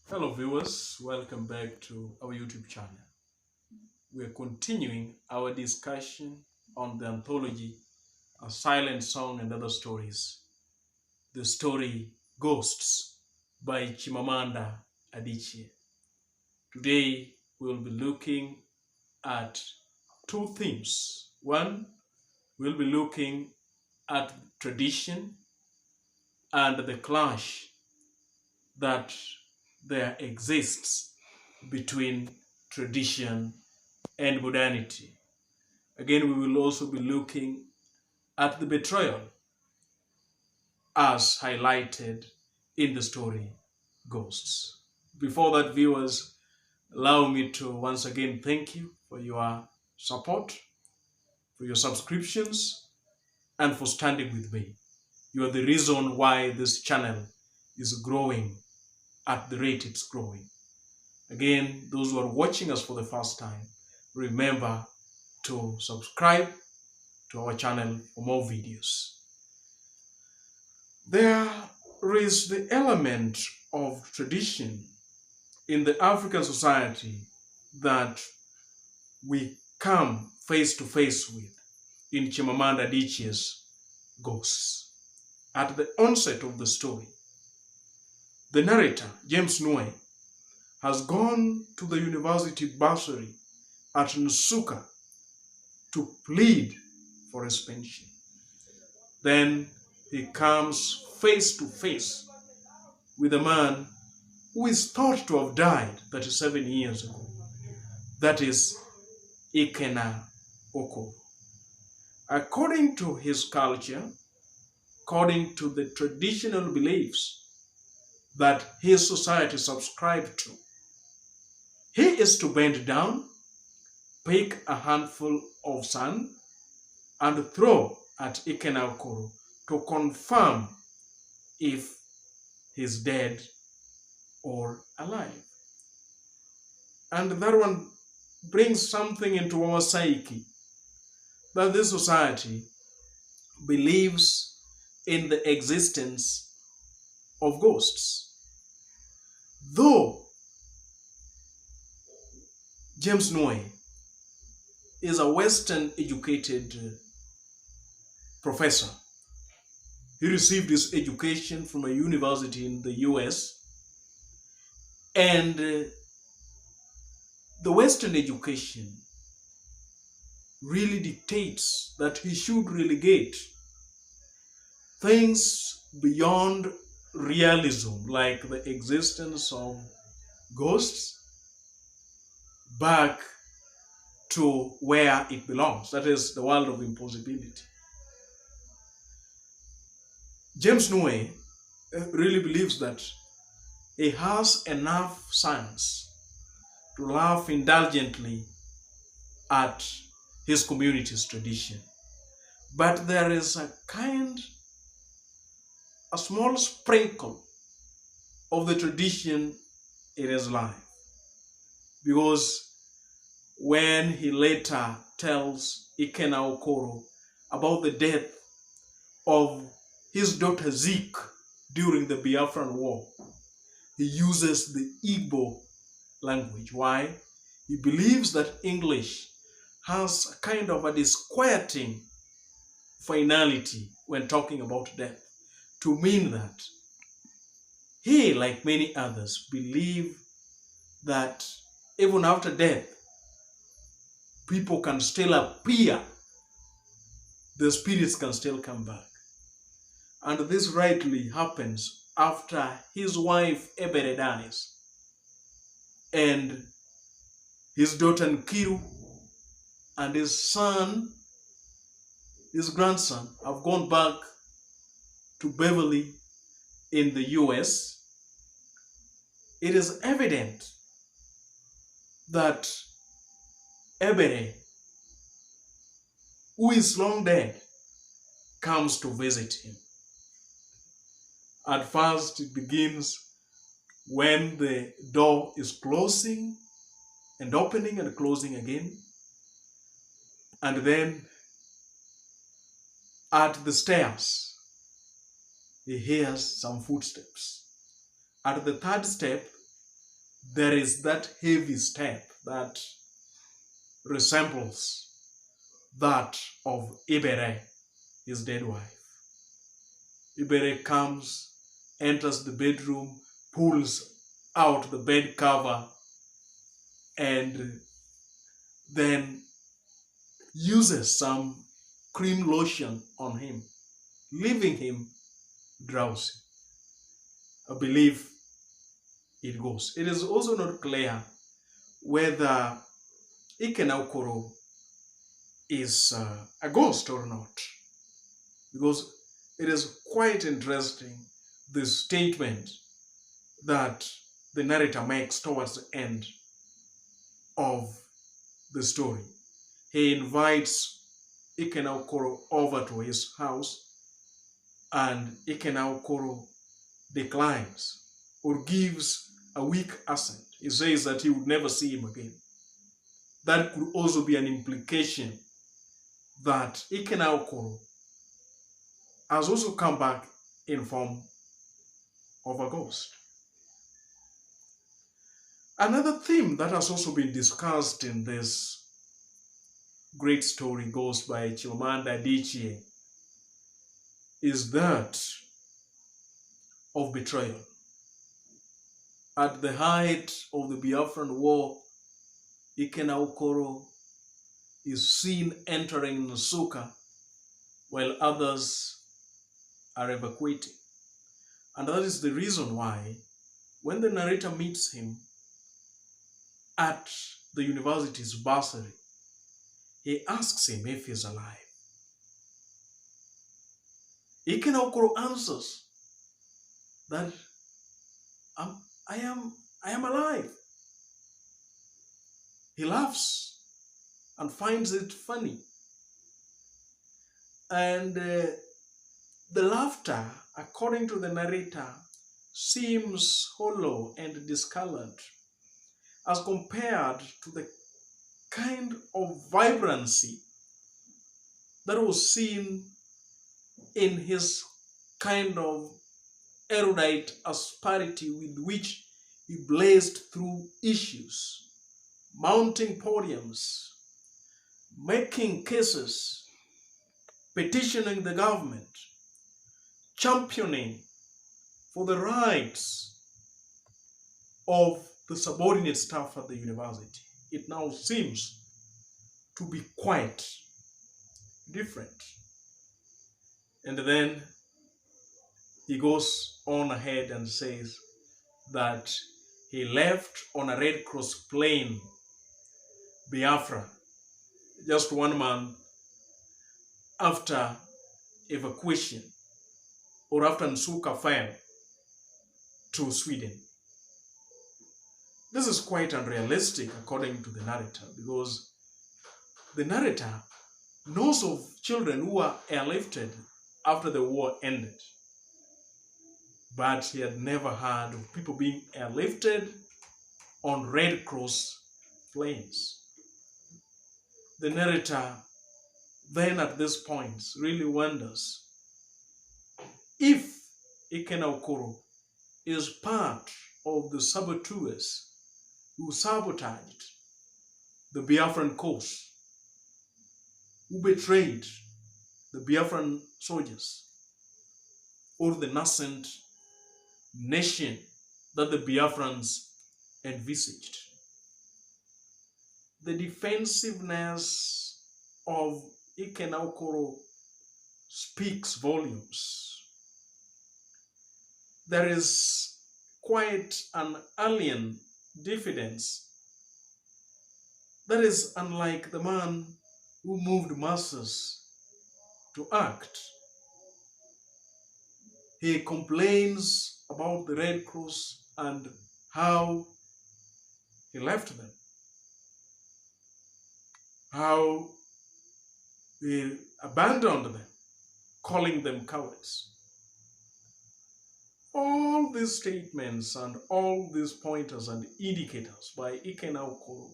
Hello viewers, welcome back to our YouTube channel. We are continuing our discussion on the anthology A Silent Song and Other Stories. The story Ghosts by Chimamanda Adichie. Today we will be looking at two themes. One, we'll be looking at tradition and the clash that there exists between tradition and modernity. Again, we will also be looking at the betrayal as highlighted in the story Ghosts. Before that, viewers, allow me to once again thank you for your support, for your subscriptions, and for standing with me. You are the reason why this channel is growing at the rate it's growing. Again, those who are watching us for the first time, remember to subscribe to our channel for more videos. There is the element of tradition in the African society that we come face to face with in Chimamanda Adichie's Ghosts. At the onset of the story, the narrator, James Nwe, has gone to the university bursary at Nsukka to plead for his pension. Then he comes face to face with a man who is thought to have died 37 years ago. That is Ikena Oko. According to his culture, according to the traditional beliefs that his society subscribed to, he is to bend down, pick a handful of sand, and throw at Ikena Okoro to confirm if he's dead or alive. And that one brings something into our psyche, that this society believes in the existence of ghosts. Though James Nwe is a Western educated professor, he received his education from a university in the US, and the Western education really dictates that he should relegate things beyond realism, like the existence of ghosts, back to where it belongs, that is, the world of impossibility. James Nwe really believes that he has enough science to laugh indulgently at his community's tradition. But there is a small sprinkle of the tradition in his life. Because when he later tells Ikena Okoro about the death of his daughter Zeke during the Biafran War, he uses the Igbo language. Why? He believes that English has a kind of a disquieting finality when talking about death, to mean that he, like many others, believe that even after death, people can still appear, the spirits can still come back. And this rightly happens after his wife Ebere dies, and his daughter Nkiru and his grandson have gone back to Beverly in the US. It is evident that Ebere, who is long dead, comes to visit him. At first, it begins when the door is closing and opening and closing again. And then at the stairs, he hears some footsteps. At the third step, there is that heavy step that resembles that of Ibere, his dead wife. Ibere comes, enters the bedroom, pulls out the bed cover, and then uses some cream lotion on him, leaving him drowsy. I believe it goes. It is also not clear whether Ikenaukoro is a ghost or not, because it is quite interesting, the statement that the narrator makes towards the end of the story. He invites Ikenaukoro over to his house, and Ikenaukoro declines or gives a weak assent. He says that he would never see him again. That could also be an implication that Ikenaukoro has also come back in form of a ghost. Another theme that has also been discussed in this great story, Ghost by Chimamanda Adichie, is that of betrayal. At the height of the Biafran War, Ikenaukoro is seen entering Nsukka while others are evacuating. And that is the reason why, when the narrator meets him at the university's bursary, he asks him if he's alive. Ikenaukoro answers that I am alive. He laughs and finds it funny. And the laughter, according to the narrator, seems hollow and discolored as compared to the kind of vibrancy that was seen in his kind of erudite asperity with which he blazed through issues, mounting podiums, making cases, petitioning the government, championing for the rights of the subordinate staff at the university. It now seems to be quite different. And then he goes on ahead and says that he left on a Red Cross plane, Biafra, just 1 month after evacuation, or after Nsukka fell to Sweden. This is quite unrealistic according to the narrator, because the narrator knows of children who were airlifted after the war ended, but he had never heard of people being airlifted on Red Cross planes. The narrator then at this point really wonders if Ikenaukoro is part of the saboteurs who sabotaged the Biafran cause, who betrayed the Biafran soldiers, or the nascent nation that the Biafrans envisaged. The defensiveness of Ikenaukoro speaks volumes. There is quite an alien diffidence that is unlike the man who moved masses to act. He complains about the Red Cross and how he left them, how he abandoned them, calling them cowards. All these statements and all these pointers and indicators by Ikenaukoro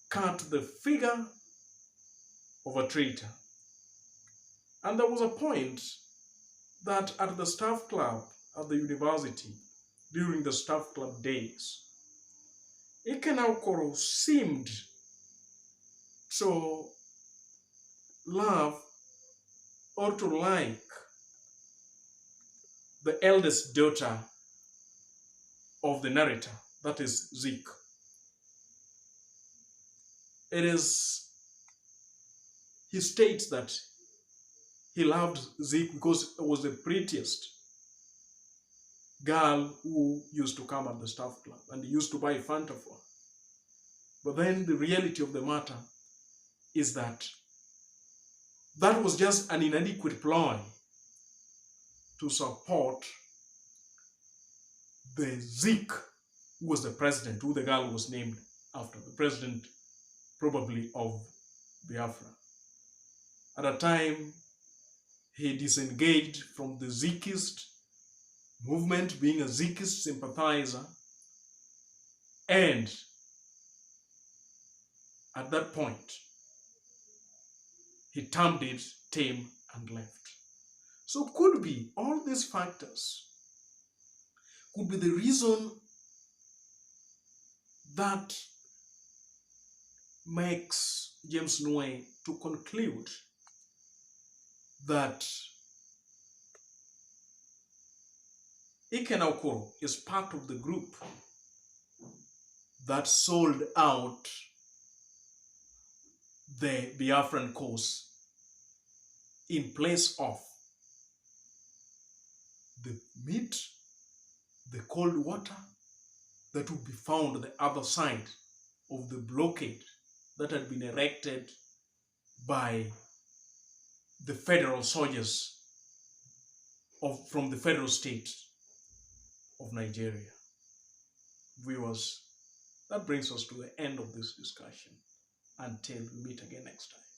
cut the figure of a traitor. And there was a point that at the staff club at the university, during the staff club days, Ikenakoro seemed to love or to like the eldest daughter of the narrator, that is Zik. He states that he loved Zik because it was the prettiest girl who used to come at the staff club and he used to buy Fanta for her. But then the reality of the matter is that that was just an inadequate ploy to support the Zik, who was the president, who the girl was named after, the president probably of Biafra. At a time, he disengaged from the Zikist movement, being a Zikist sympathizer, and at that point, he termed it tame and left. So could be all these factors could be the reason that makes James Noe to conclude that Ikenakoro is part of the group that sold out the Biafran cause in place of the meat, the cold water that would be found on the other side of the blockade that had been erected by the federal soldiers from the federal state of Nigeria. Viewers, that brings us to the end of this discussion. Until we meet again next time.